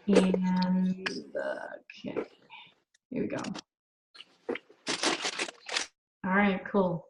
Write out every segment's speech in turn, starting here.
And okay, here we go. All right, cool.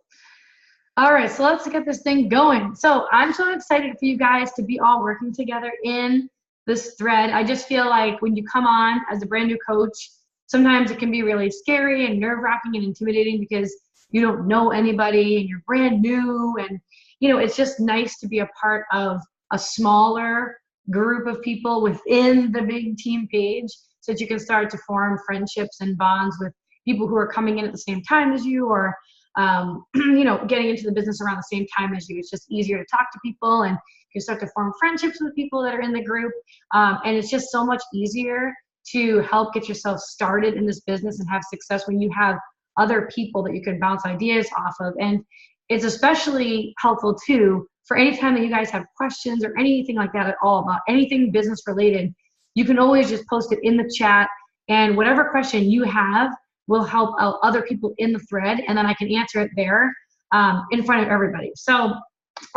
All right, so let's get this thing going. So I'm so excited for you guys to be all working together in this thread. I just feel like when you come on as a brand new coach, sometimes it can be really scary and nerve-wracking and intimidating because you don't know anybody and you're brand new, and you know, it's just nice to be a part of a smaller group of people within the big team page so that you can start to form friendships and bonds with people who are coming in at the same time as you, or you know, getting into the business around the same time as you. It's just easier to talk to people, and you start to form friendships with people that are in the group. And it's just so much easier to help get yourself started in this business and have success when you have other people that you can bounce ideas off of. And it's especially helpful too for any time that you guys have questions or anything like that at all about anything business related. You can always just post it in the chat, and whatever question you have will help out other people in the thread, and then I can answer it there in front of everybody. So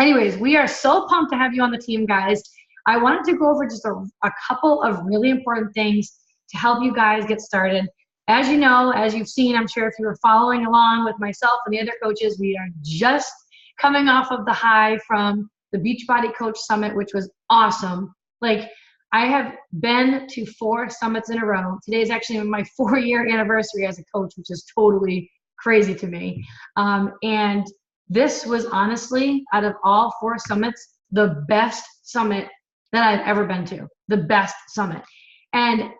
anyways, we are so pumped to have you on the team, guys. I wanted to go over just a couple of really important things to help you guys get started. As you know, as you've seen, I'm sure if you were following along with myself and the other coaches, we are just coming off of the high from the Beachbody Coach Summit, which was awesome. Like, I have been to 4 summits in a row. Today is actually my 4-year anniversary as a coach, which is totally crazy to me. And this was honestly, out of all 4 summits, the best summit that I've ever been to. The best summit. And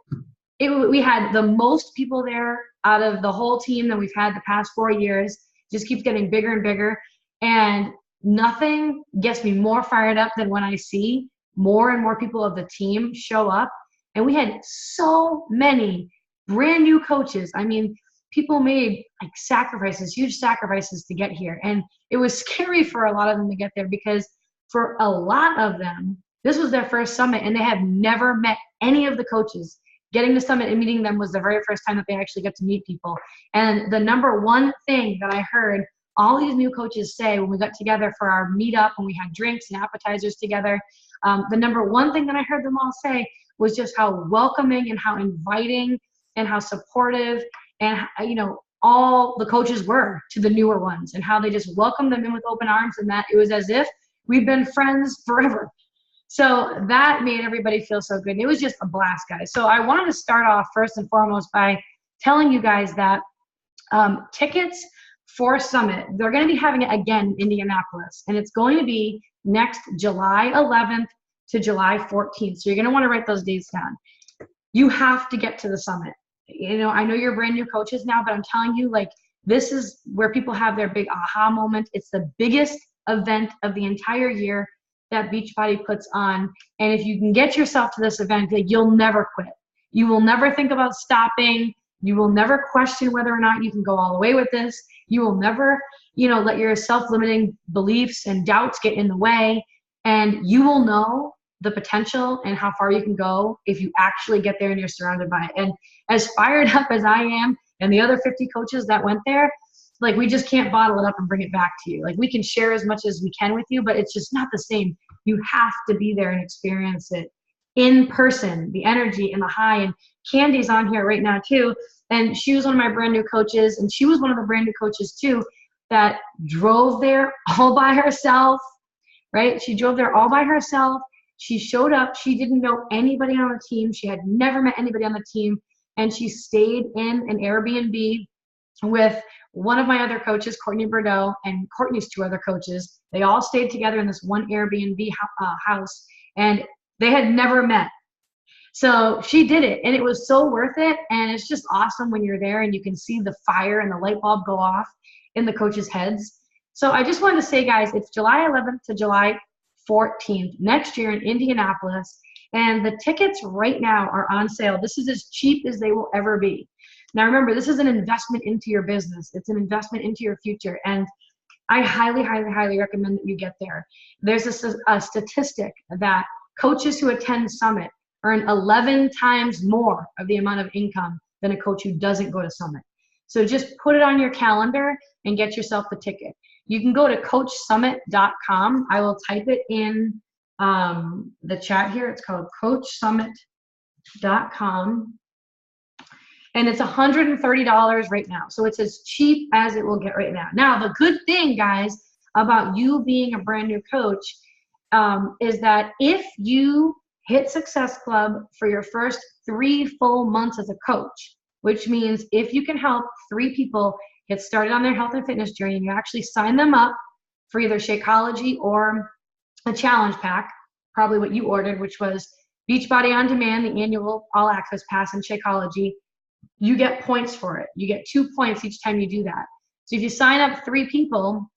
we had the most people there out of the whole team that we've had the past 4 years. Just keeps getting bigger and bigger. And nothing gets me more fired up than when I see more and more people of the team show up. And we had so many brand new coaches. I mean, people made like sacrifices, huge sacrifices to get here. And it was scary for a lot of them to get there because for a lot of them, this was their first summit and they had never met any of the coaches. Getting to summit and meeting them was the very first time that they actually got to meet people. And the number one thing that I heard all these new coaches say when we got together for our meetup, when we had drinks and appetizers together, the number one thing that I heard them all say was just how welcoming and how inviting and how supportive and, you know, all the coaches were to the newer ones, and how they just welcomed them in with open arms, and that it was as if we've been friends forever. So that made everybody feel so good. And it was just a blast, guys. So I wanted to start off first and foremost by telling you guys that tickets for Summit, they're going to be having it again in Indianapolis, and it's going to be next July 11th to July 14th. So you're going to want to write those dates down. You have to get to the summit. You know, I know you're brand new coaches now, but I'm telling you, like, this is where people have their big aha moment. It's the biggest event of the entire year that Beachbody puts on. And if you can get yourself to this event, like, you'll never quit. You will never think about stopping. You will never question whether or not you can go all the way with this. You will never, you know, let your self-limiting beliefs and doubts get in the way. And you will know the potential and how far you can go if you actually get there and you're surrounded by it. And as fired up as I am and the other 50 coaches that went there, like, we just can't bottle it up and bring it back to you. Like, we can share as much as we can with you, but it's just not the same. You have to be there and experience it in person, the energy and the high. And Candy's on here right now too. And she was one of my brand new coaches, and she was one of the brand new coaches too that drove there all by herself, right? She drove there all by herself. She showed up. She didn't know anybody on the team. She had never met anybody on the team. And she stayed in an Airbnb with one of my other coaches, Courtney Bordeaux, and Courtney's 2 other coaches. They all stayed together in this one Airbnb house, and they had never met. So she did it, and it was so worth it. And it's just awesome when you're there and you can see the fire and the light bulb go off in the coaches' heads. So I just wanted to say, guys, it's July 11th to July 14th next year in Indianapolis. And the tickets right now are on sale. This is as cheap as they will ever be. Now, remember, this is an investment into your business. It's an investment into your future. And I highly, highly, highly recommend that you get there. There's a statistic that coaches who attend Summit earn 11 times more of the amount of income than a coach who doesn't go to Summit. So just put it on your calendar and get yourself the ticket. You can go to coachsummit.com. I will type it in the chat here. It's called Coach Summit coachsummit.com. And it's $130 right now. So it's as cheap as it will get right now. Now, the good thing, guys, about you being a brand new coach is that if you hit Success Club for your first 3 full months as a coach, which means if you can help 3 people get started on their health and fitness journey, and you actually sign them up for either Shakeology or a challenge pack, probably what you ordered, which was Beachbody On Demand, the annual all access pass, and Shakeology, you get points for it. You get 2 points each time you do that. So if you sign up 3 people,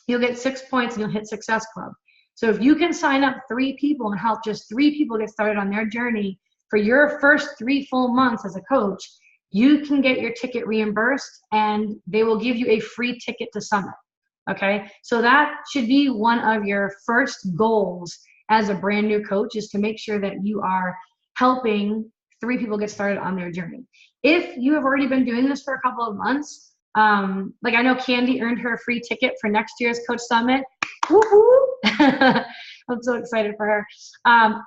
you'll get 6 points and you'll hit Success Club. So if you can sign up 3 people and help just 3 people get started on their journey for your first 3 full months as a coach, you can get your ticket reimbursed and they will give you a free ticket to Summit. Okay, so that should be one of your first goals as a brand new coach, is to make sure that you are helping 3 people get started on their journey. If you have already been doing this for a couple of months, like I know Candy earned her free ticket for next year's Coach Summit. Woo-hoo! I'm so excited for her.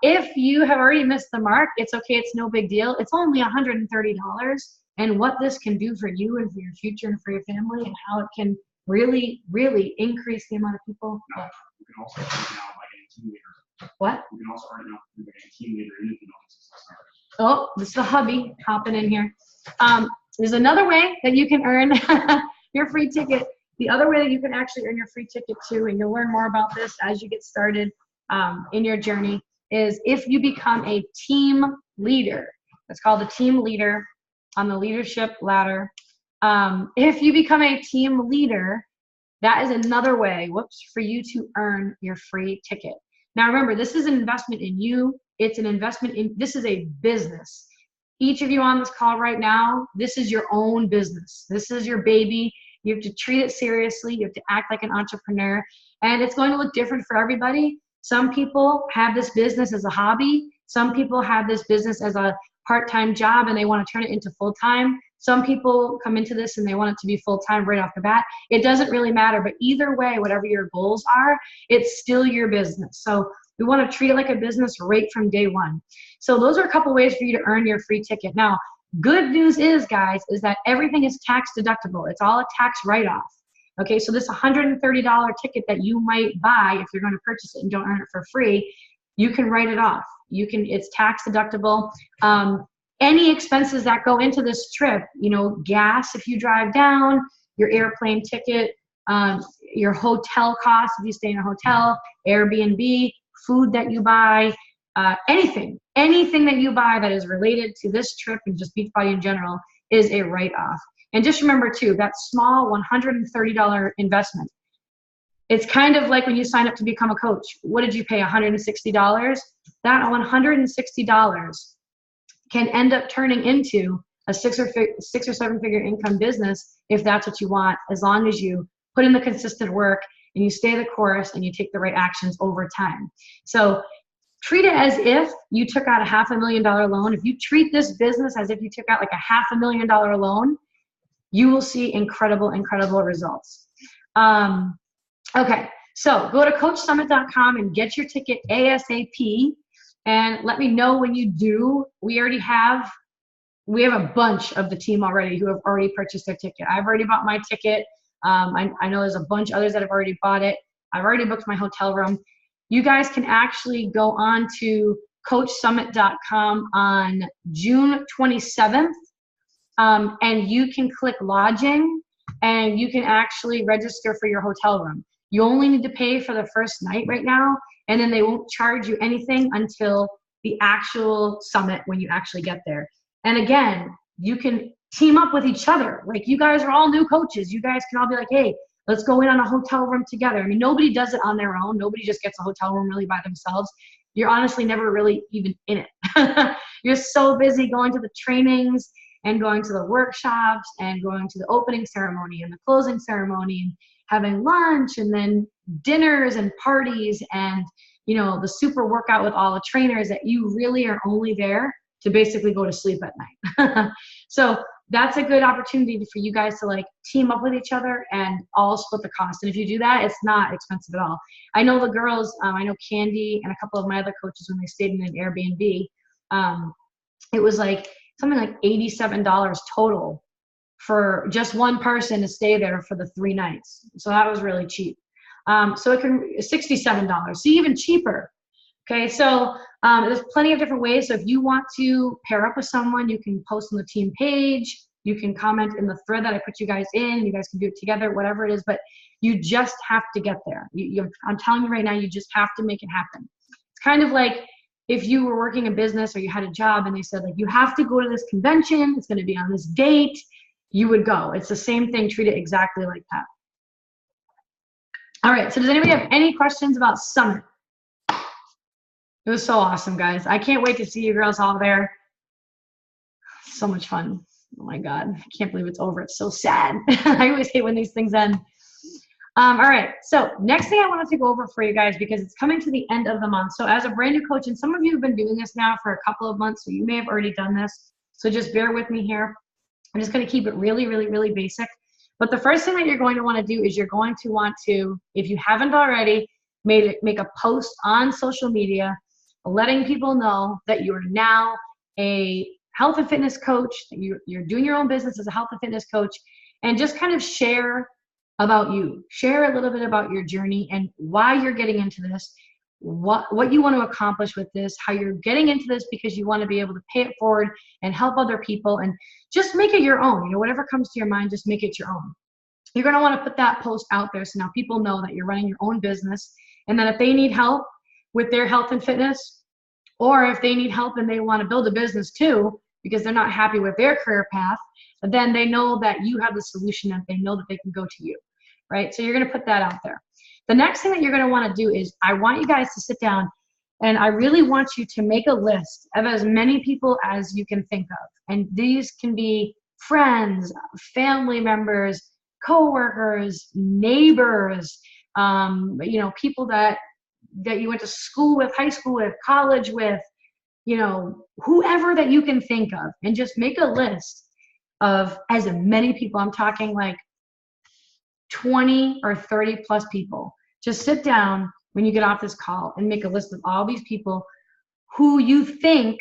If you have already missed the mark, it's okay. It's no big deal. It's only $130. And what this can do for you and for your future and for your family, and how it can really, really increase the amount of people. No, you can also earn now by getting team leaders. What? You can also earn now by getting team leader in the Success Club. Oh, this is the hubby hopping in here. There's another way that you can earn your free ticket. The other way that you can actually earn your free ticket too, and you'll learn more about this as you get started in your journey, is if you become a team leader. It's called a team leader on the leadership ladder. If you become a team leader, that is another way, for you to earn your free ticket. Now remember, this is an investment in you. It's an investment in, this is a business. Each of you on this call right now, this is your own business. This is your baby. You have to treat it seriously. You have to act like an entrepreneur. And it's going to look different for everybody. Some people have this business as a hobby. Some people have this business as a part-time job and they want to turn it into full-time. Some people come into this and they want it to be full-time right off the bat. It doesn't really matter, but either way, whatever your goals are, it's still your business. So we want to treat it like a business right from day one. So those are a couple ways for you to earn your free ticket. Now, good news is, guys, is that everything is tax deductible. It's all a tax write-off. Okay, so this $130 ticket that you might buy if you're going to purchase it and don't earn it for free, you can write it off. It's tax deductible. Any expenses that go into this trip, gas if you drive down, your airplane ticket, your hotel costs if you stay in a hotel, Airbnb, food that you buy, anything that you buy that is related to this trip and just Beachbody in general is a write-off. And just remember too, that small $130 investment, it's kind of like when you sign up to become a coach. What did you pay, $160? That $160 can end up turning into a 6 or 7 figure income business if that's what you want, as long as you put in the consistent work and you stay the course and you take the right actions over time. So treat it as if you took out a $500,000 loan. If you treat this business as if you took out like a $500,000 loan, you will see incredible, incredible results. Okay, so go to coachsummit.com and get your ticket ASAP, and let me know when you do. We have a bunch of the team already who have already purchased their ticket. I've already bought my ticket. I know there's a bunch of others that have already bought it. I've already booked my hotel room. You guys can actually go on to coachsummit.com on June 27th, and you can click lodging, and you can actually register for your hotel room. You only need to pay for the first night right now, and then they won't charge you anything until the actual summit when you actually get there. And again, you can team up with each other. Like, you guys are all new coaches. You guys can all be like, hey, let's go in on a hotel room together. I mean, nobody does it on their own. Nobody just gets a hotel room really by themselves. You're honestly never really even in it. You're so busy going to the trainings and going to the workshops and going to the opening ceremony and the closing ceremony and having lunch and then dinners and parties and, the super workout with all the trainers, that you really are only there to basically go to sleep at night. So that's a good opportunity for you guys to team up with each other and all split the cost. And if you do that, it's not expensive at all. I know the girls, I know Candy and a couple of my other coaches, when they stayed in an Airbnb, it was like something like $87 total for just one person to stay there for the 3 nights. So that was really cheap. So it can $67, so even cheaper. Okay, so there's plenty of different ways. So if you want to pair up with someone, you can post on the team page. You can comment in the thread that I put you guys in. You guys can do it together, whatever it is. But you just have to get there. I'm telling you right now, you just have to make it happen. It's kind of like if you were working a business or you had a job and they said, like, you have to go to this convention. It's going to be on this date. You would go. It's the same thing. Treat it exactly like that. All right. So does anybody have any questions about Summit? It was so awesome, guys. I can't wait to see you girls all there. So much fun. Oh my God. I can't believe it's over. It's so sad. I always hate when these things end. All right. So next thing I wanted to go over for you guys, because it's coming to the end of the month. So as a brand new coach, and some of you have been doing this now for a couple of months, so you may have already done this. So just bear with me here. I'm just going to keep it really, really, really basic. But the first thing that you're going to want to do is you're going to want to, if you haven't already, make a post on social media letting people know that you're now a health and fitness coach, that you're doing your own business as a health and fitness coach, and just kind of share about you. Share a little bit about your journey and why you're getting into this, what you want to accomplish with this, how you're getting into this because you want to be able to pay it forward and help other people, and just make it your own. You know, whatever comes to your mind, just make it your own. You're going to want to put that post out there so now people know that you're running your own business, and that if they need help with their health and fitness, or if they need help and they want to build a business too because they're not happy with their career path, then they know that you have the solution and they know that they can go to you, right? So you're going to put that out there. The next thing that you're going to want to do is I want you guys to sit down, and I really want you to make a list of as many people as you can think of. And these can be friends, family members, coworkers, neighbors, you know, people that you went to school with, high school with, college with, you know, whoever that you can think of, and just make a list of as many people. I'm talking like 20 or 30 plus people. Just sit down when you get off this call and make a list of all these people who you think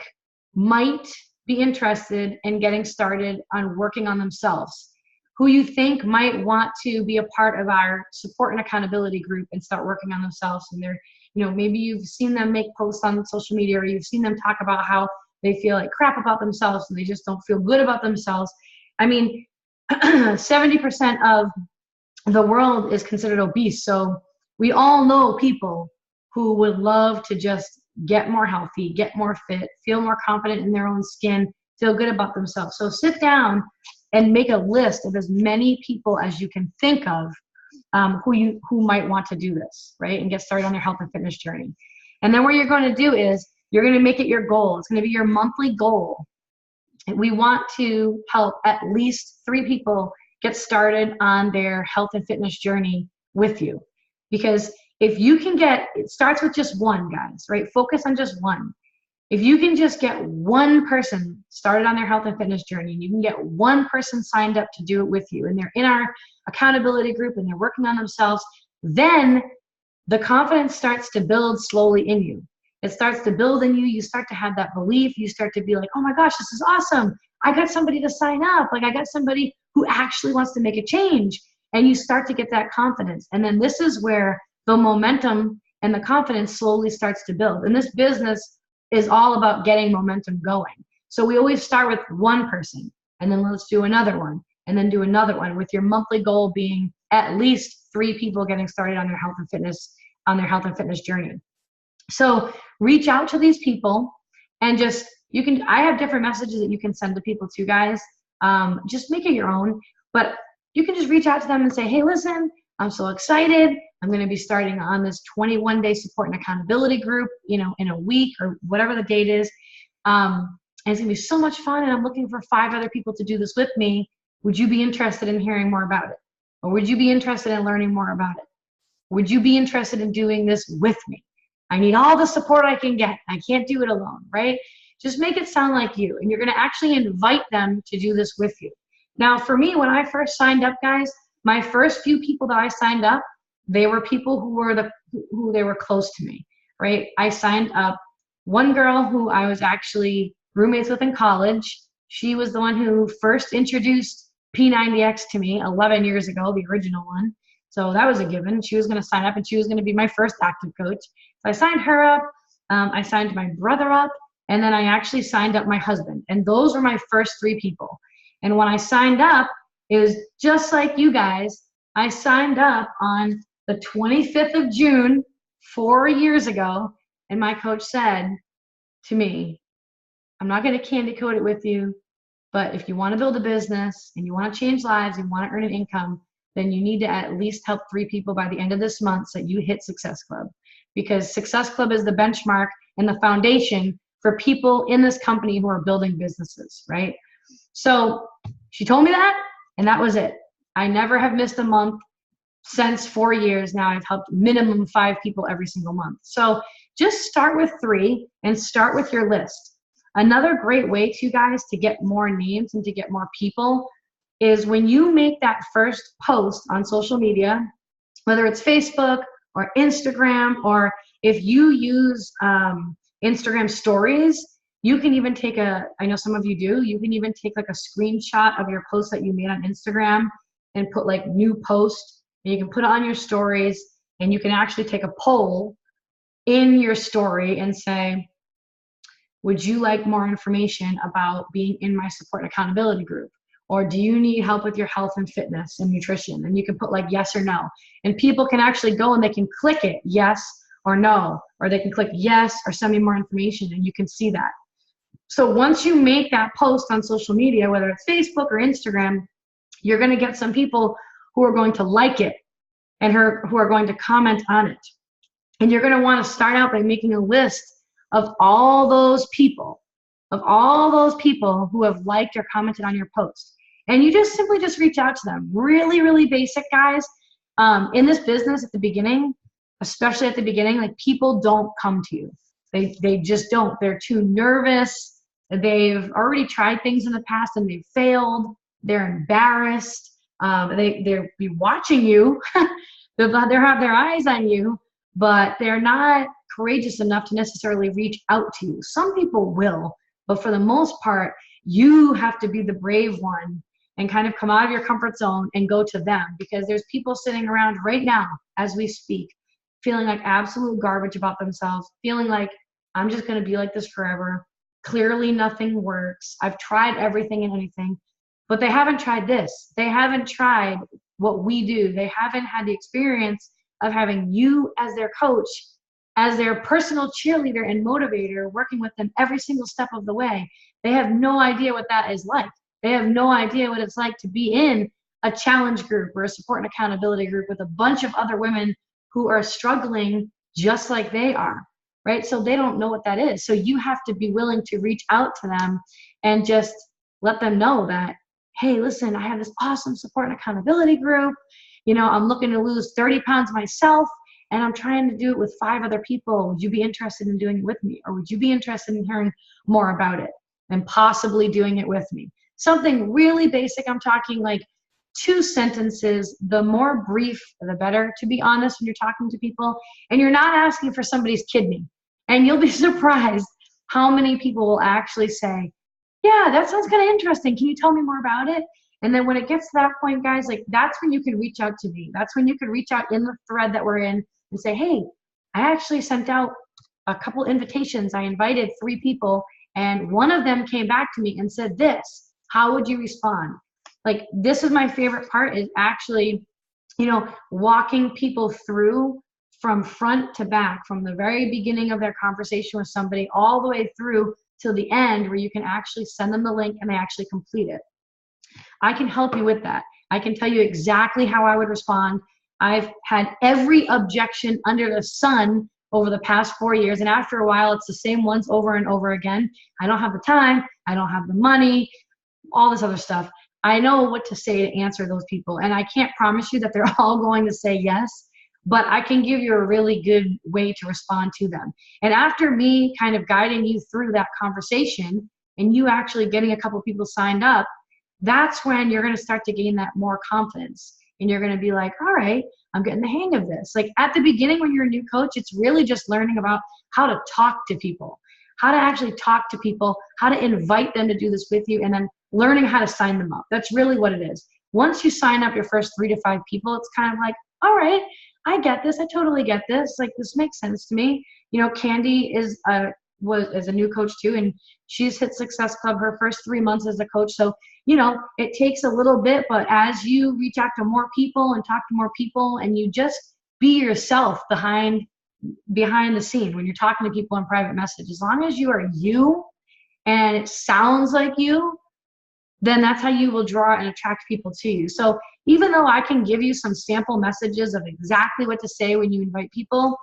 might be interested in getting started on working on themselves, who you think might want to be a part of our support and accountability group and start working on themselves. And they're, you know, maybe you've seen them make posts on social media, or you've seen them talk about how they feel like crap about themselves and they just don't feel good about themselves. I mean, 70% of the world is considered obese. So we all know people who would love to just get more healthy, get more fit, feel more confident in their own skin, feel good about themselves. So sit down and make a list of as many people as you can think of who might want to do this, right? And get started on their health and fitness journey. And then what you're going to do is you're going to make it your goal. It's going to be your monthly goal. And we want to help at least 3 people get started on their health and fitness journey with you. Because if you can it starts with just one, guys, right? Focus on just one. If you can just get one person started on their health and fitness journey, and you can get one person signed up to do it with you, and they're in our accountability group and they're working on themselves, then the confidence starts to build slowly in you. It starts to build in you. You start to have that belief. You start to be like, oh my gosh, this is awesome. I got somebody to sign up. Like, I got somebody who actually wants to make a change. And you start to get that confidence. And then this is where the momentum and the confidence slowly starts to build. And this business is all about getting momentum going. So we always start with one person, and then let's do another one, and then do another one, with your monthly goal being at least 3 people getting started on their health and fitness journey. So reach out to these people, and just, I have different messages that you can send to people too, guys. Just make it your own, but you can just reach out to them and say, hey, listen, I'm so excited. I'm going to be starting on this 21-day support and accountability group, you know, in a week or whatever the date is. And it's going to be so much fun. And I'm looking for 5 other people to do this with me. Would you be interested in hearing more about it? Or would you be interested in learning more about it? Would you be interested in doing this with me? I need all the support I can get. I can't do it alone, right? Just make it sound like you. And you're going to actually invite them to do this with you. Now, for me, when I first signed up, guys, my first few people that I signed up, they were people who they were close to me, right? I signed up one girl who I was actually roommates with in college. She was the one who first introduced P90X to me 11 years ago, the original one. So that was a given. She was going to sign up and she was going to be my first active coach. So I signed her up. I signed my brother up. And then I actually signed up my husband. And those were my first 3 people. And when I signed up, it was just like you guys. I signed up on the 25th of June, 4 years ago. And my coach said to me, I'm not going to candy coat it with you, but if you want to build a business and you want to change lives and you want to earn an income, then you need to at least help 3 people by the end of this month so you hit Success Club. Because Success Club is the benchmark and the foundation for people in this company who are building businesses, right? So she told me that, and that was it. I never have missed a month since 4 years now. I've helped minimum 5 people every single month. So just start with 3 and start with your list. Another great way to, you guys, to get more names and to get more people is when you make that first post on social media, whether it's Facebook or Instagram, or if you use Instagram stories, you can even take I know some of you do, you can even take like a screenshot of your post that you made on Instagram and put like new post, and you can put it on your stories, and you can actually take a poll in your story and say, would you like more information about being in my support and accountability group? Or do you need help with your health and fitness and nutrition? And you can put like yes or no. And people can actually go and they can click it, yes or no. Or they can click yes or send me more information, and you can see that. So once you make that post on social media, whether it's Facebook or Instagram, you're going to get some people who are going to like it and who are going to comment on it. And you're going to want to start out by making a list of all those people who have liked or commented on your post. And you just simply just reach out to them. Really, really basic, guys. In this business at the beginning, especially at the beginning, like people don't come to you. They just don't. They're too nervous. They've already tried things in the past and they've failed. They're embarrassed. They'll be watching you. They'll have their eyes on you, but they're not courageous enough to necessarily reach out to you. Some people will, but for the most part, you have to be the brave one and kind of come out of your comfort zone and go to them, because there's people sitting around right now as we speak, feeling like absolute garbage about themselves, feeling like I'm just going to be like this forever. Clearly nothing works. I've tried everything and anything, but they haven't tried this. They haven't tried what we do. They haven't had the experience of having you as their coach, as their personal cheerleader and motivator, working with them every single step of the way. They have no idea what that is like. They have no idea what it's like to be in a challenge group or a support and accountability group with a bunch of other women who are struggling just like they are, right? So they don't know what that is. So you have to be willing to reach out to them and just let them know that, hey, listen, I have this awesome support and accountability group. You know, I'm looking to lose 30 pounds myself, and I'm trying to do it with 5 other people. Would you be interested in doing it with me? Or would you be interested in hearing more about it and possibly doing it with me? Something really basic. I'm talking like 2 sentences. The more brief, the better, to be honest, when you're talking to people. And you're not asking for somebody's kidney. And you'll be surprised how many people will actually say, yeah, that sounds kind of interesting. Can you tell me more about it? And then when it gets to that point, guys, like that's when you can reach out to me. That's when you can reach out in the thread that we're in and say, hey, I actually sent out a couple invitations. I invited 3 people, and one of them came back to me and said this. How would you respond? Like, this is my favorite part, is actually, you know, walking people through from front to back, from the very beginning of their conversation with somebody all the way through till the end, where you can actually send them the link and they actually complete it. I can help you with that. I can tell you exactly how I would respond. I've had every objection under the sun over the past 4 years, and after a while, it's the same ones over and over again. I don't have the time. I don't have the money, all this other stuff. I know what to say to answer those people, and I can't promise you that they're all going to say yes, but I can give you a really good way to respond to them. And after me kind of guiding you through that conversation and you actually getting a couple people signed up, that's when you're going to start to gain that more confidence. And you're going to be like, all right, I'm getting the hang of this. Like at the beginning when you're a new coach, it's really just learning about how to talk to people, how to actually talk to people, how to invite them to do this with you, and then learning how to sign them up. That's really what it is. Once you sign up your first 3 to 5 people, it's kind of like, all right, I get this. I totally get this. Like, this makes sense to me. You know, Candy is a new coach too, and she's hit Success Club her first 3 months as a coach. So, you know, it takes a little bit, but as you reach out to more people and talk to more people, and you just be yourself behind the scene when you're talking to people in private message, as long as you are you and it sounds like you, then that's how you will draw and attract people to you. So even though I can give you some sample messages of exactly what to say when you invite people,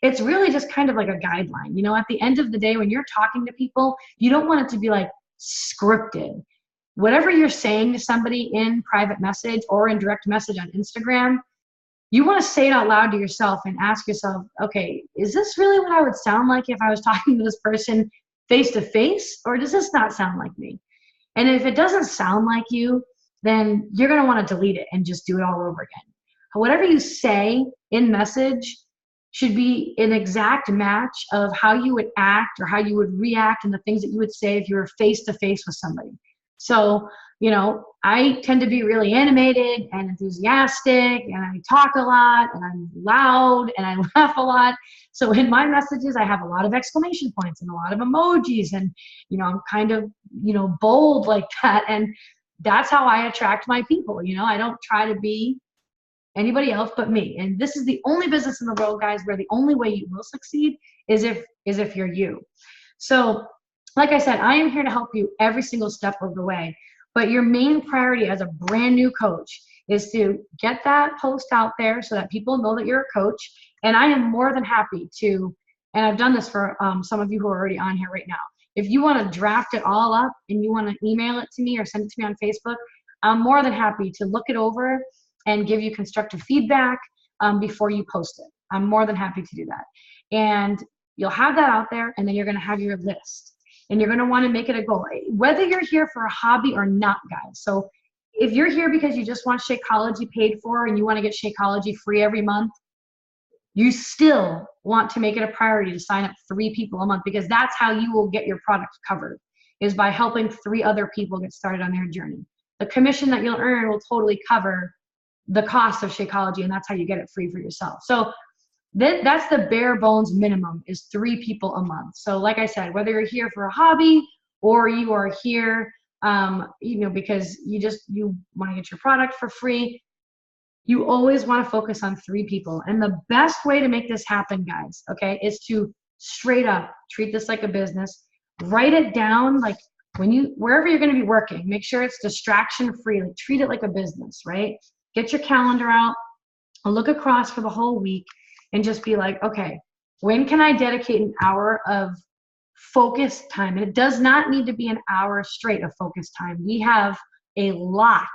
it's really just kind of like a guideline. You know, at the end of the day, when you're talking to people, you don't want it to be like scripted. Whatever you're saying to somebody in private message or in direct message on Instagram, you want to say it out loud to yourself and ask yourself, okay, is this really what I would sound like if I was talking to this person face to face, or does this not sound like me? And if it doesn't sound like you, then you're going to want to delete it and just do it all over again. Whatever you say in message should be an exact match of how you would act or how you would react and the things that you would say if you were face to face with somebody. So, you know, I tend to be really animated and enthusiastic, and I talk a lot, and I'm loud, and I laugh a lot. So in my messages, I have a lot of exclamation points and a lot of emojis, and, you know, I'm kind of, you know, bold like that. And that's how I attract my people. You know, I don't try to be anybody else but me. And this is the only business in the world, guys, where the only way you will succeed is if you're you. So like I said, I am here to help you every single step of the way. But your main priority as a brand new coach is to get that post out there so that people know that you're a coach. And I am more than happy to, and I've done this for some of you who are already on here right now. If you want to draft it all up and you want to email it to me or send it to me on Facebook, I'm more than happy to look it over and give you constructive feedback before you post it. I'm more than happy to do that. And you'll have that out there, and then you're going to have your list. And you're going to want to make it a goal, whether you're here for a hobby or not, guys. So if you're here because you just want Shakeology paid for and you want to get Shakeology free every month, you still want to make it a priority to sign up 3 people a month, because that's how you will get your product covered, is by helping 3 other people get started on their journey. The commission that you'll earn will totally cover the cost of Shakeology, and that's how you get it free for yourself. So that's the bare bones minimum, is 3 people a month. So like I said, whether you're here for a hobby or you are here, you know, because you want to get your product for free, you always want to focus on 3 people. And the best way to make this happen, guys, okay, is to straight up treat this like a business. Write it down, like wherever you're going to be working, make sure it's distraction free. Like, treat it like a business, right? Get your calendar out, look across for the whole week, and just be like, okay, when can I dedicate an hour of focused time? And it does not need to be an hour straight of focused time. We have a lot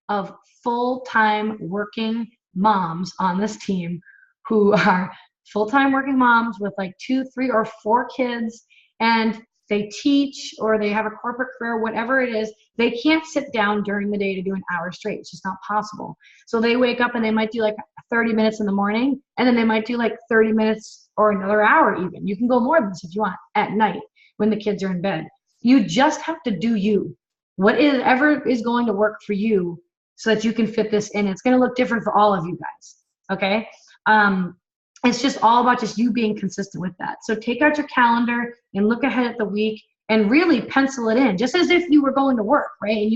of full-time working moms on this team who are full-time working moms with like 2, 3, or 4 kids, and they teach or they have a corporate career, whatever it is. They can't sit down during the day to do an hour straight. It's just not possible. So they wake up and they might do like 30 minutes in the morning, and then they might do like 30 minutes or another hour even. You can go more than this if you want at night when the kids are in bed. You just have to do you. Whatever is going to work for you so that you can fit this in. It's going to look different for all of you guys, okay? It's just all about just you being consistent with that. So take out your calendar and look ahead at the week and really pencil it in, just as if you were going to work, right?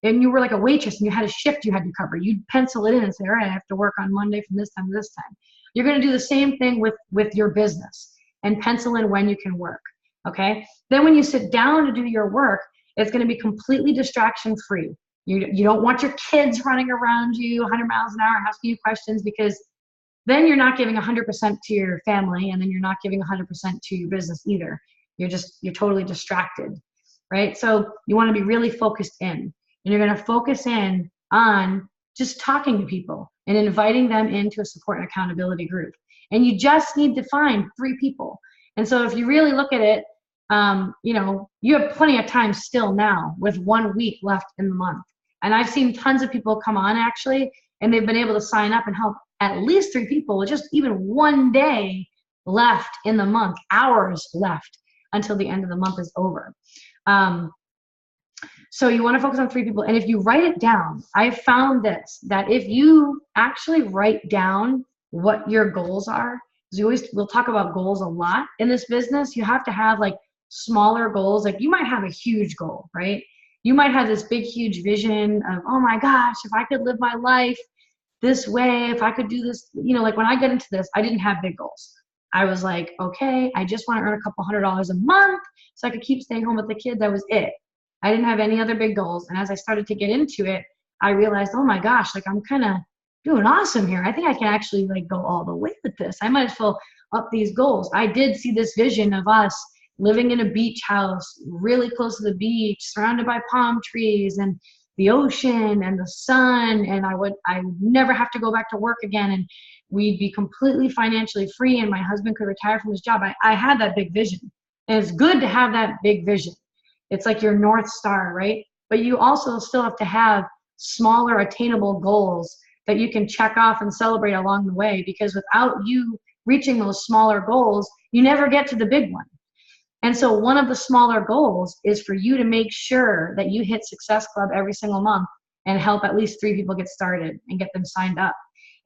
And you were like a waitress and you had a shift you had to cover. You'd pencil it in and say, all right, I have to work on Monday from this time to this time. You're going to do the same thing with your business and pencil in when you can work, okay? Then when you sit down to do your work, it's going to be completely distraction free. You don't want your kids running around you 100 miles an hour asking you questions, because then you're not giving 100% to your family, and then you're not giving 100% to your business either. You're totally distracted, right? So you want to be really focused in, and you're going to focus in on just talking to people and inviting them into a support and accountability group. And you just need to find 3 people. And so if you really look at it, you know, you have plenty of time still now with 1 week left in the month. And I've seen tons of people come on actually, and they've been able to sign up and help at least 3 people with just even 1 day left in the month, hours left until the end of the month is over. So you want to focus on 3 people. And if you write it down, I found this, that if you actually write down what your goals are, because we'll talk about goals a lot in this business. You have to have like smaller goals. Like you might have a huge goal, right? You might have this big, huge vision of, oh my gosh, if I could live my life this way, if I could do this, like when I get into this, I didn't have big goals. I was like, okay, I just want to earn a couple $100s a month so I could keep staying home with the kids. That was it. I didn't have any other big goals. And as I started to get into it, I realized, oh my gosh, like I'm kind of doing awesome here. I think I can actually like go all the way with this. I might as well up these goals. I did see this vision of us living in a beach house, really close to the beach, surrounded by palm trees and the ocean and the sun. And I would never have to go back to work again. And we'd be completely financially free and my husband could retire from his job. I had that big vision. And it's good to have that big vision. It's like your North Star, right? But you also still have to have smaller attainable goals that you can check off and celebrate along the way, because without you reaching those smaller goals, you never get to the big one. And so one of the smaller goals is for you to make sure that you hit Success Club every single month and help at least 3 people get started and get them signed up.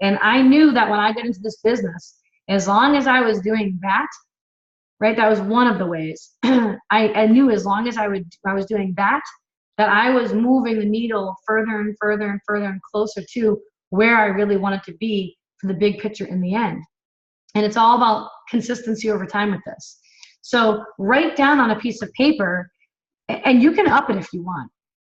And I knew that when I got into this business, as long as I was doing that, right, that was one of the ways. I knew as long as I was doing that I was moving the needle further and further and further and closer to where I really wanted to be for the big picture in the end. And it's all about consistency over time with this. So write down on a piece of paper, and you can up it if you want.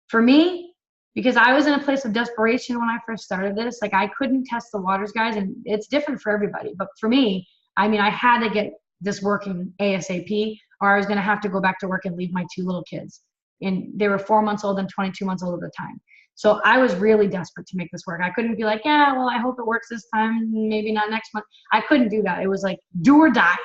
For me, because I was in a place of desperation when I first started this, like I couldn't test the waters, guys, and it's different for everybody. But for me, I mean, I had to get this working ASAP, or I was going to have to go back to work and leave my 2 little kids. And they were 4 months old and 22 months old at the time. So I was really desperate to make this work. I couldn't be like, yeah, well, I hope it works this time, maybe not next month. I couldn't do that. It was like, do or die.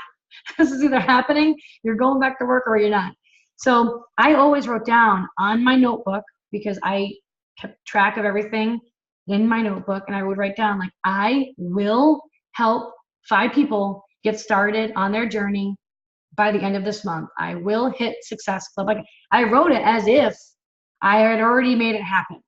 This is either happening, you're going back to work, or you're not. So I always wrote down on my notebook, because I kept track of everything in my notebook, and I would write down like, I will help 5 people get started on their journey by the end of this month. I will hit Success Club. Like I wrote it as if I had already made it happen.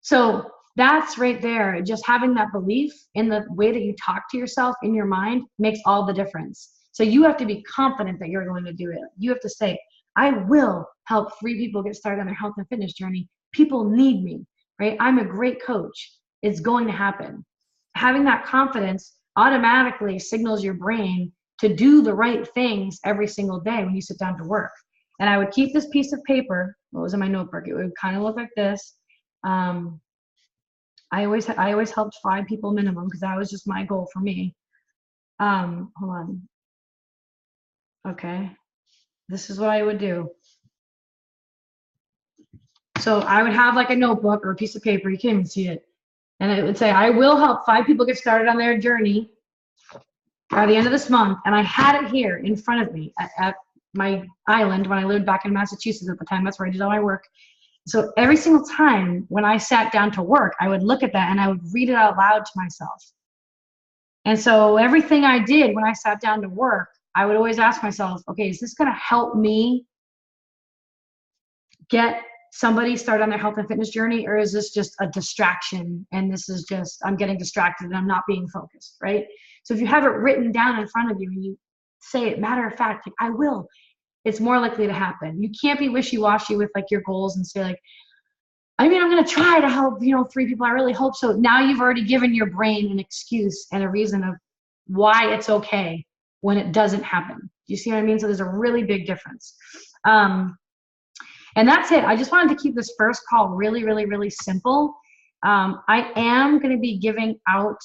So that's right there. Just having that belief in the way that you talk to yourself in your mind makes all the difference. So you have to be confident that you're going to do it. You have to say, I will help 3 people get started on their health and fitness journey. People need me, right? I'm a great coach. It's going to happen. Having that confidence automatically signals your brain to do the right things every single day when you sit down to work. And I would keep this piece of paper. What was in my notebook? It would kind of look like this. I always helped 5 people minimum, because that was just my goal for me. Hold on. Okay. This is what I would do. So I would have like a notebook or a piece of paper. You can't even see it. And it would say, I will help 5 people get started on their journey by the end of this month. And I had it here in front of me at my island when I lived back in Massachusetts at the time. That's where I did all my work. So every single time when I sat down to work, I would look at that and I would read it out loud to myself. And so everything I did when I sat down to work, I would always ask myself, okay, is this going to help me get somebody started on their health and fitness journey, or is this just a distraction and this is just, I'm getting distracted and I'm not being focused, right? So if you have it written down in front of you and you say it matter of fact, like I will, it's more likely to happen. You can't be wishy-washy with like your goals and say like, I mean, I'm going to try to help, 3 people. I really hope so. Now you've already given your brain an excuse and a reason of why it's okay when it doesn't happen. Do you see what I mean? So there's a really big difference. And that's it. I just wanted to keep this first call really, really, really simple. I am going to be giving out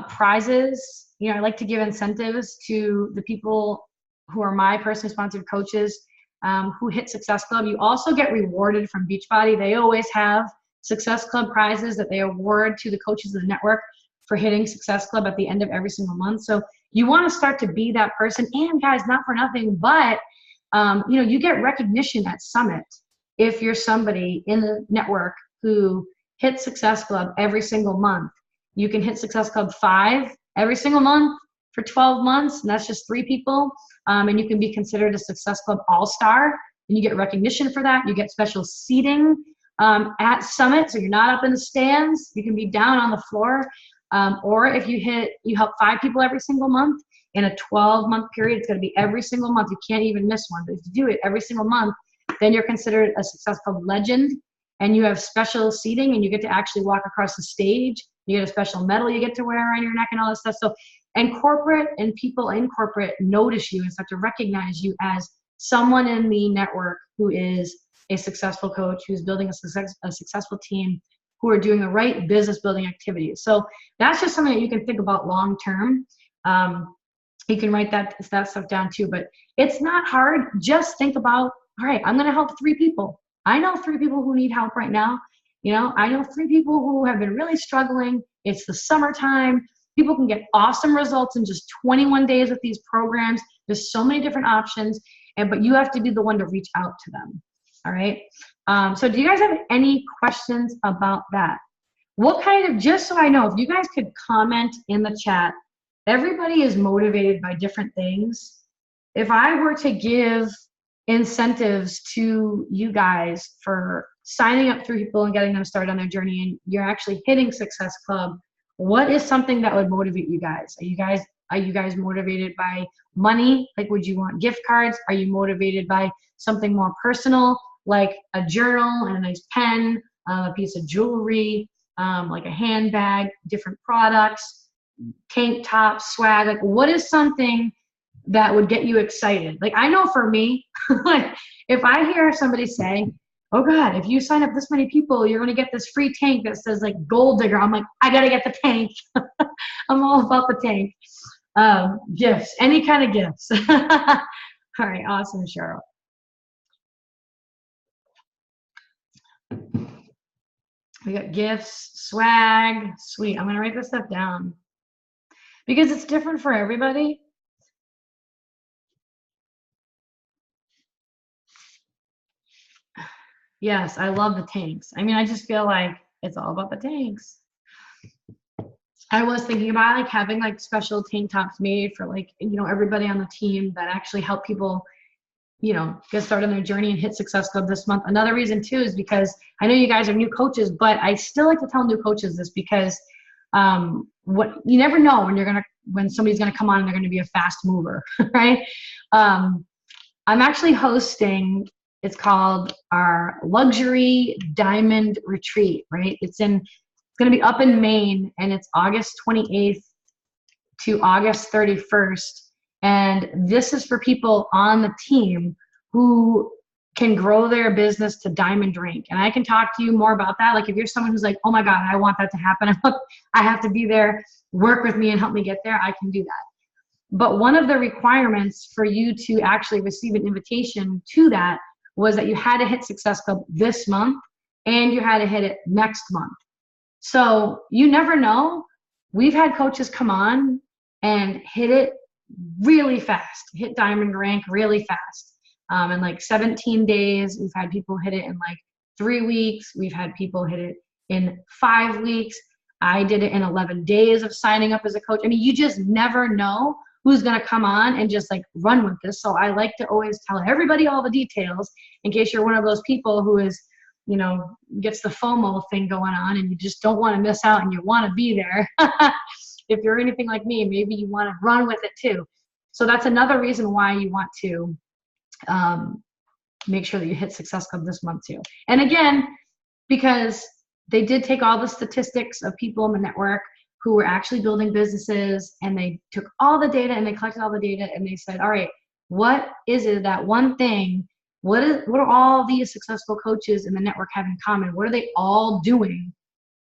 prizes. I like to give incentives to the people who are my personally sponsored coaches who hit Success Club. You also get rewarded from Beachbody. They always have Success Club prizes that they award to the coaches of the network for hitting Success Club at the end of every single month. So you want to start to be that person. And guys, not for nothing, but you get recognition at Summit if you're somebody in the network who hits Success Club every single month. You can hit Success Club 5 every single month for 12 months, and that's just 3 people. And you can be considered a Success Club All-Star, and you get recognition for that. You get special seating at Summit, so you're not up in the stands. You can be down on the floor. Or if you help 5 people every single month in a 12-month period, it's going to be every single month. You can't even miss one. But if you do it every single month, then you're considered a Success Club legend, and you have special seating, and you get to actually walk across the stage. You get a special medal you get to wear around your neck and all this stuff. So, and corporate and people in corporate notice you and start to recognize you as someone in the network who is a successful coach, who's building a successful team, who are doing the right business building activities. So that's just something that you can think about long term. You can write that stuff down too, but it's not hard. Just think about, all right, I'm going to help 3 people. I know 3 people who need help right now. You know, I know 3 people who have been really struggling. It's the summertime. People can get awesome results in just 21 days with these programs. There's so many different options, but you have to be the one to reach out to them. All right. So do you guys have any questions about that? What kind of, just so I know, if you guys could comment in the chat, everybody is motivated by different things. If I were to give incentives to you guys for signing up 3 people and getting them started on their journey, and you're actually hitting Success Club, what is something that would motivate you guys? Are you guys motivated by money? Like, would you want gift cards? Are you motivated by something more personal, like a journal and a nice pen, a piece of jewelry, like a handbag, different products, tank tops, swag? Like, what is something that would get you excited? Like, I know for me, like, if I hear somebody say, oh God, if you sign up this many people, you're going to get this free tank that says like Gold Digger. I'm like, I got to get the tank. I'm all about the tank. Gifts, any kind of gifts. All right, awesome, Cheryl. We got gifts, swag, sweet. I'm going to write this stuff down because it's different for everybody. Yes, I love the tanks. I mean, I just feel like it's all about the tanks. I was thinking about like having like special tank tops made for like, you know, everybody on the team that actually help people, you know, get started on their journey and hit Success Club this month. Another reason too is because I know you guys are new coaches, but I still like to tell new coaches this because what you never know when somebody's gonna come on and they're gonna be a fast mover, right? I'm actually hosting. It's called our Luxury Diamond Retreat, right? It's going to be up in Maine, and it's August 28th to August 31st. And this is for people on the team who can grow their business to diamond rank. And I can talk to you more about that. Like if you're someone who's like, oh my God, I want that to happen. I have to be there, work with me and help me get there. I can do that. But one of the requirements for you to actually receive an invitation to that was that you had to hit Success Club this month and you had to hit it next month. So you never know. We've had coaches come on and hit it really fast, hit diamond rank really fast. In like 17 days, we've had people hit it in like 3 weeks. We've had people hit it in 5 weeks. I did it in 11 days of signing up as a coach. I mean, you just never know who's going to come on and just like run with this. So I like to always tell everybody all the details in case you're one of those people who is, you know, gets the FOMO thing going on and you just don't want to miss out and you want to be there. If you're anything like me, maybe you want to run with it too. So that's another reason why you want to make sure that you hit Success Club this month too. And again, because they did take all the statistics of people in the network who were actually building businesses, and they took all the data and they collected all the data and they said, all right, what is it, that one thing, what are all these successful coaches in the network have in common? What are they all doing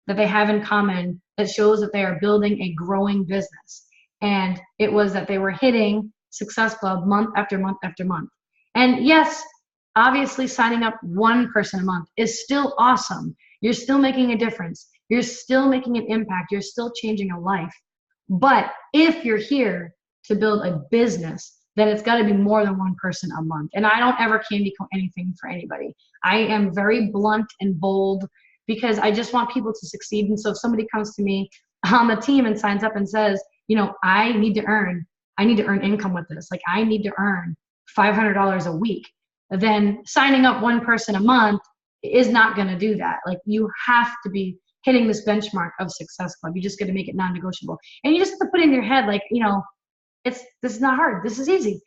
that they have in common that shows that they are building a growing business? And it was that they were hitting Success Club month after month after month. And yes, obviously signing up one person a month is still awesome. You're still making a difference. You're still making an impact. You're still changing a life. But if you're here to build a business, then it's got to be more than one person a month. And I don't ever candy coat anything for anybody. I am very blunt and bold because I just want people to succeed. And so if somebody comes to me on the team and signs up and says, you know, I need to earn income with this. Like I need to earn $500 a week. Then signing up one person a month is not going to do that. Like you have to be hitting this benchmark of Success Club. You just got to make it non-negotiable. And you just have to put in your head, like, you know, this is not hard. This is easy.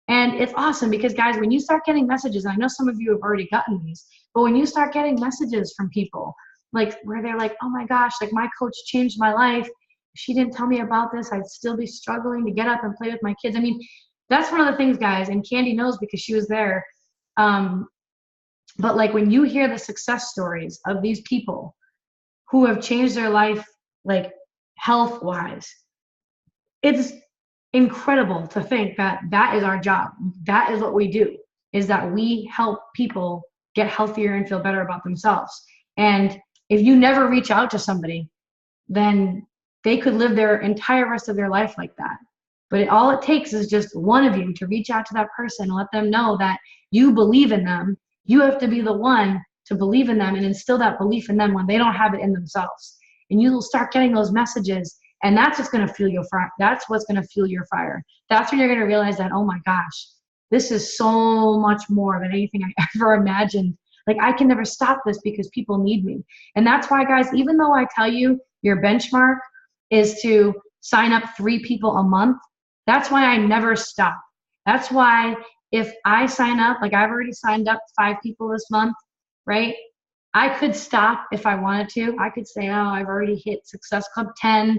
And it's awesome because guys, when you start getting messages, and I know some of you have already gotten these, but when you start getting messages from people, like where they're like, oh my gosh, like my coach changed my life. If she didn't tell me about this, I'd still be struggling to get up and play with my kids. I mean, that's one of the things, guys, and Candy knows because she was there. But like when you hear the success stories of these people who have changed their life, like health-wise, it's incredible to think that that is our job. That is what we do, is that we help people get healthier and feel better about themselves. And if you never reach out to somebody, then they could live their entire rest of their life like that. But all it takes is just one of you to reach out to that person and let them know that you believe in them. You have to be the one to believe in them and instill that belief in them when they don't have it in themselves. And you will start getting those messages, and that's what's going to fuel your fire. That's what's going to fuel your fire. That's when you're going to realize that, oh my gosh, this is so much more than anything I ever imagined. Like I can never stop this because people need me. And that's why, guys, even though I tell you your benchmark is to sign up 3 people a month, that's why I never stop. That's why if I sign up, like I've already signed up 5 people this month, right? I could stop if I wanted to. I could say, oh, I've already hit Success Club 10.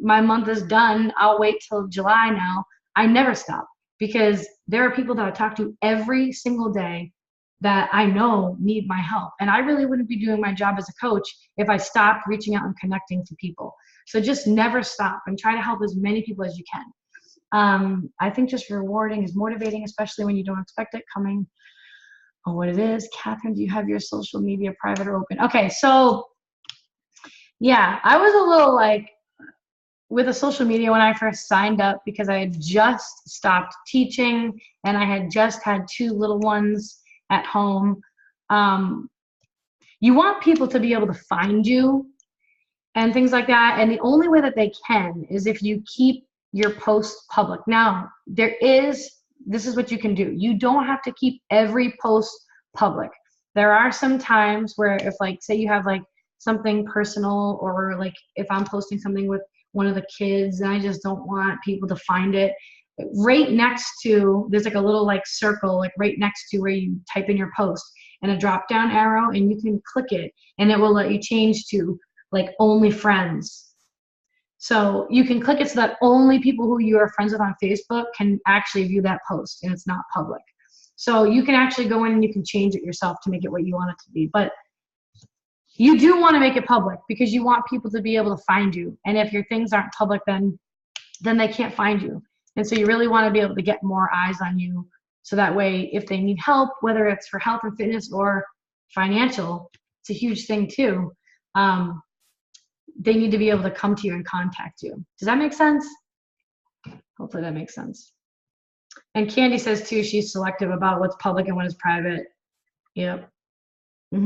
My month is done. I'll wait till July now. I never stop because there are people that I talk to every single day that I know need my help. And I really wouldn't be doing my job as a coach if I stopped reaching out and connecting to people. So just never stop and try to help as many people as you can. I think just rewarding is motivating, especially when you don't expect it coming. Oh, what it is. Catherine, do you have your social media private or open? Okay, so yeah, I was a little like with the social media when I first signed up because I had just stopped teaching and I had just had 2 little ones at home. You want people to be able to find you and things like that. And the only way that they can is if you keep your posts public. Now, this is what you can do. You don't have to keep every post public. There are some times where if like, say you have like something personal or like if I'm posting something with one of the kids and I just don't want people to find it, right next to, there's like a little like circle, like right next to where you type in your post and a drop down arrow and you can click it and it will let you change to like only friends. So you can click it so that only people who you are friends with on Facebook can actually view that post and it's not public. So you can actually go in and you can change it yourself to make it what you want it to be. But you do want to make it public because you want people to be able to find you. And if your things aren't public, then they can't find you. And so you really want to be able to get more eyes on you. So that way, if they need help, whether it's for health and fitness or financial, it's a huge thing too. They need to be able to come to you and contact you. Does that make sense? Hopefully that makes sense. And Candy says too, she's selective about what's public and what is private. Yep. I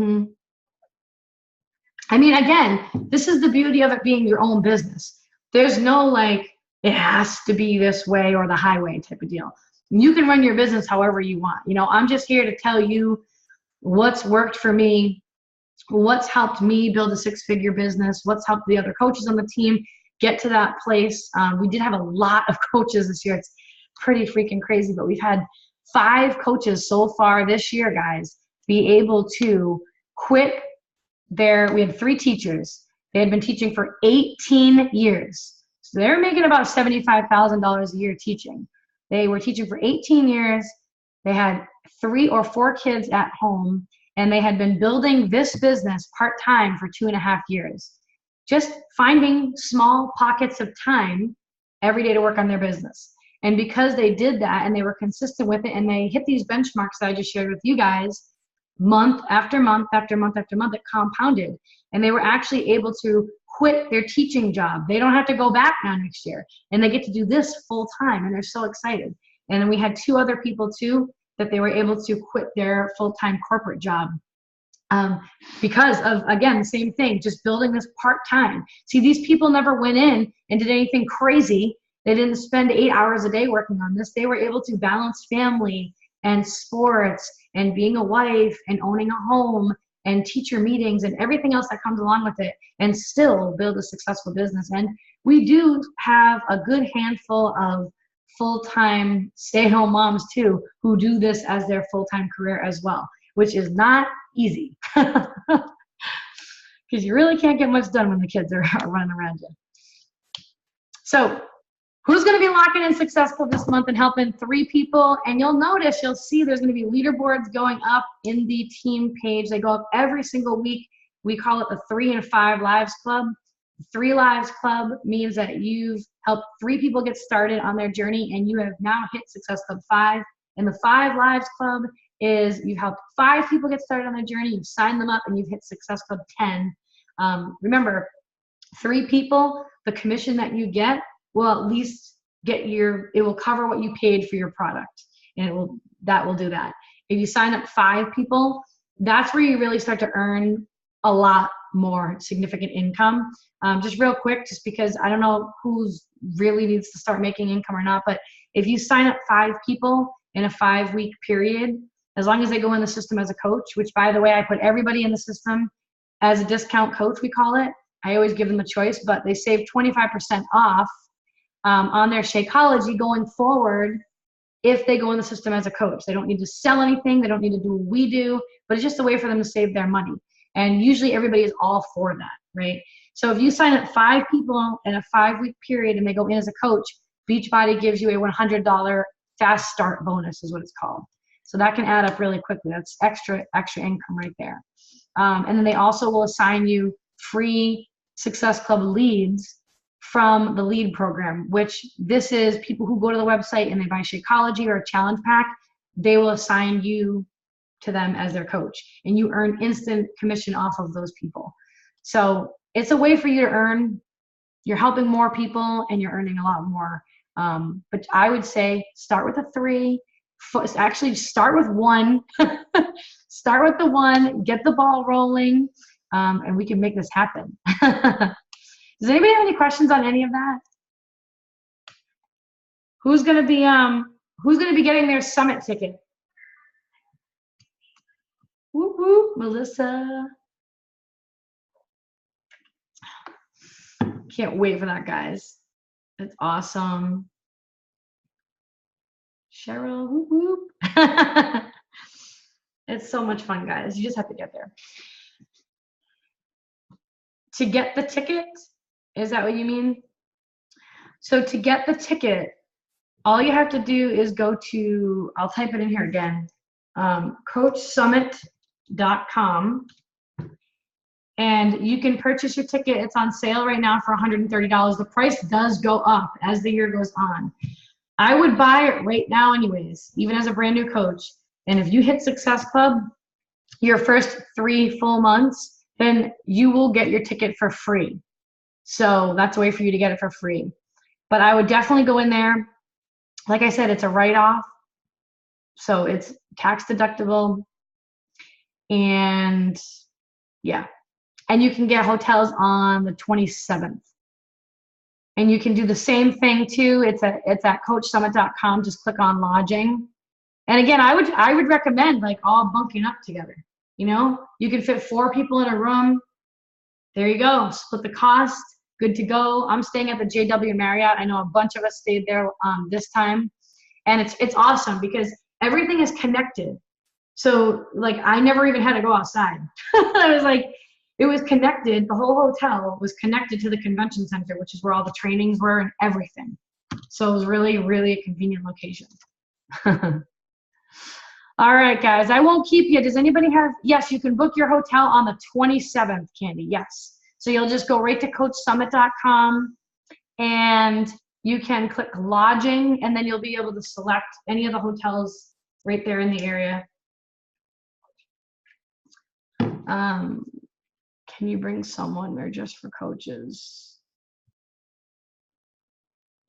mean, again, this is the beauty of it being your own business. There's no like, it has to be this way or the highway type of deal. You can run your business however you want. You know, I'm just here to tell you what's worked for me, what's helped me build a 6-figure business, what's helped the other coaches on the team get to that place. We did have a lot of coaches this year. It's pretty freaking crazy, but we've had 5 coaches so far this year, guys, be able to quit we had 3 teachers. They had been teaching for 18 years. So they're making about $75,000 a year teaching. They were teaching for 18 years. They had 3 or 4 kids at home, and they had been building this business part-time for 2.5 years. Just finding small pockets of time every day to work on their business. And because they did that and they were consistent with it and they hit these benchmarks that I just shared with you guys, month after month after month after month, it compounded. And they were actually able to quit their teaching job. They don't have to go back now next year. And they get to do this full time. And they're so excited. And then we had 2 other people too that they were able to quit their full-time corporate job because of, again, the same thing, just building this part-time. See, these people never went in and did anything crazy. They didn't spend 8 hours a day working on this. They were able to balance family and sports and being a wife and owning a home and teacher meetings and everything else that comes along with it, and still build a successful business. And we do have a good handful of full-time stay-at-home moms too, who do this as their full-time career as well, which is not easy, because you really can't get much done when the kids are running around you. So who's going to be locking in Success Club this month and helping 3 people? And you'll see there's going to be leaderboards going up in the team page. They go up every single week. We call it the 3 and 5 Lives Club. 3 Lives Club means that you've helped 3 people get started on their journey, and you have now hit Success Club 5. And the 5 Lives Club is you've helped 5 people get started on their journey, you've signed them up, and you've hit Success Club 10. Remember, 3 people, the commission that you get will at least it will cover what you paid for your product, and that will do that. If you sign up 5 people, that's where you really start to earn a lot more significant income. Just real quick, just because I don't know who's really needs to start making income or not, but if you sign up 5 people in a 5-week period, as long as they go in the system as a coach, which, by the way, I put everybody in the system as a discount coach, we call it. I always give them a choice, but they save 25% off on their Shakeology going forward if they go in the system as a coach. They don't need to sell anything. They don't need to do what we do, but it's just a way for them to save their money. And usually everybody is all for that, right? So if you sign up 5 people in a 5-week period and they go in as a coach, Beachbody gives you a $100 fast start bonus is what it's called. So that can add up really quickly. That's extra income right there. And then they also will assign you free Success Club leads from the lead program, which this is people who go to the website and they buy Shakeology or a challenge pack. They will assign you to them as their coach, and you earn instant commission off of those people. So it's a way for you to earn. You're helping more people and you're earning a lot more. But I would say start with a 3. Actually, start with 1. Start with the 1. Get the ball rolling, and we can make this happen. Does anybody have any questions on any of that? Who's gonna be getting their summit ticket? Whoop whoop, Melissa. Can't wait for that, guys. That's awesome. Cheryl, whoop whoop. It's so much fun, guys. You just have to get there. To get the ticket, is that what you mean? So to get the ticket, all you have to do is go to, I'll type it in here again, coachsummit.com, and you can purchase your ticket. It's on sale right now for $130. The price does go up as the year goes on. I would buy it right now anyways, even as a brand new coach. And if you hit Success Club your first 3 full months, then you will get your ticket for free. So that's a way for you to get it for free. But I would definitely go in there. Like I said, it's a write-off. So it's tax deductible. And yeah. And you can get hotels on the 27th. And you can do the same thing too. It's at coachsummit.com. Just click on lodging. And again, I would recommend like all bunking up together. You know, you can fit 4 people in a room. There you go. Split the cost. Good to go. I'm staying at the JW Marriott. I know a bunch of us stayed there this time. And it's awesome because everything is connected. So like I never even had to go outside. I was like, it was connected. The whole hotel was connected to the convention center, which is where all the trainings were and everything. So it was really, really a convenient location. All right, guys, I won't keep you. Does anybody have, yes, you can book your hotel on the 27th, Candy, yes. So you'll just go right to coachsummit.com and you can click lodging, and then you'll be able to select any of the hotels right there in the area. Can you bring someone or just for coaches?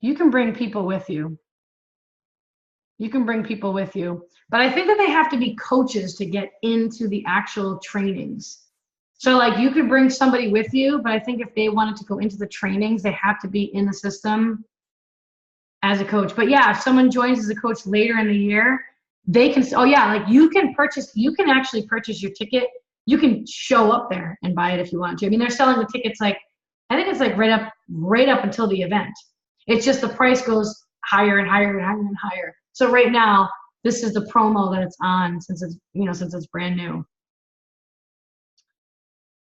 You can bring people with you. You can bring people with you. But I think that they have to be coaches to get into the actual trainings. So like you could bring somebody with you, but I think if they wanted to go into the trainings, they have to be in the system as a coach. But yeah, if someone joins as a coach later in the year, they can, oh yeah, like you can actually purchase your ticket. You can show up there and buy it if you want to. I mean, they're selling the tickets like, I think it's like right up until the event. It's just the price goes higher and higher and higher and higher. So right now, this is the promo that it's on since it's brand new.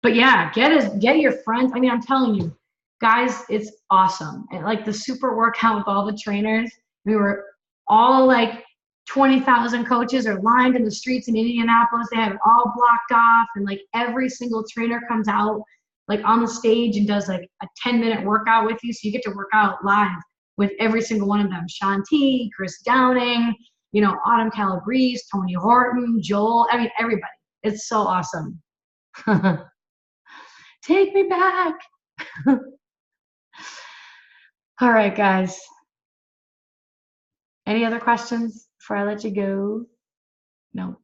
But yeah, get your friends. I mean, I'm telling you, guys, it's awesome. And like the super workout with all the trainers, we were all like 20,000 coaches are lined in the streets in Indianapolis. They have it all blocked off, and like every single trainer comes out like on the stage and does like a 10-minute workout with you. So you get to work out live with every single one of them. Shaun T, Chris Downing, Autumn Calabrese, Tony Horton, Joel. I mean, everybody. It's so awesome. Take me back. All right, guys. Any other questions before I let you go? No.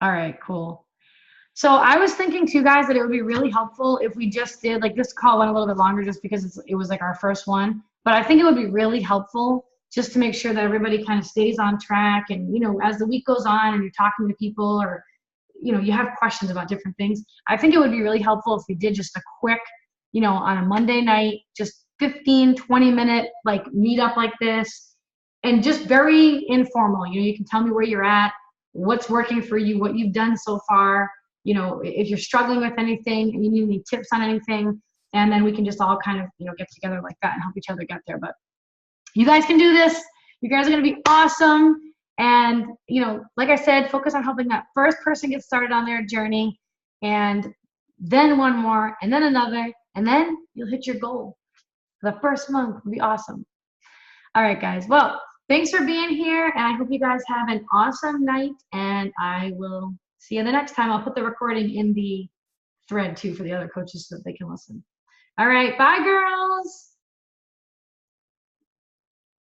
All right, cool. So I was thinking too, guys, that it would be really helpful if we just did, like, this call went a little bit longer just because it was like our first one, but I think it would be really helpful just to make sure that everybody kind of stays on track. And, as the week goes on and you're talking to people or, you have questions about different things, I think it would be really helpful if we did just a quick, on a Monday night, just 15, 20-minute, like, meetup like this, and just very informal. You can tell me where you're at, what's working for you, what you've done so far, if you're struggling with anything and you need any tips on anything, and then we can just all kind of, get together like that and help each other get there. But you guys can do this. You guys are going to be awesome. And, like I said, focus on helping that first person get started on their journey, and then one more, and then another, and then you'll hit your goal. The first month will be awesome. All right, guys. Well, thanks for being here, and I hope you guys have an awesome night, and I will see you the next time. I'll put the recording in the thread, too, for the other coaches so that they can listen. All right. Bye, girls.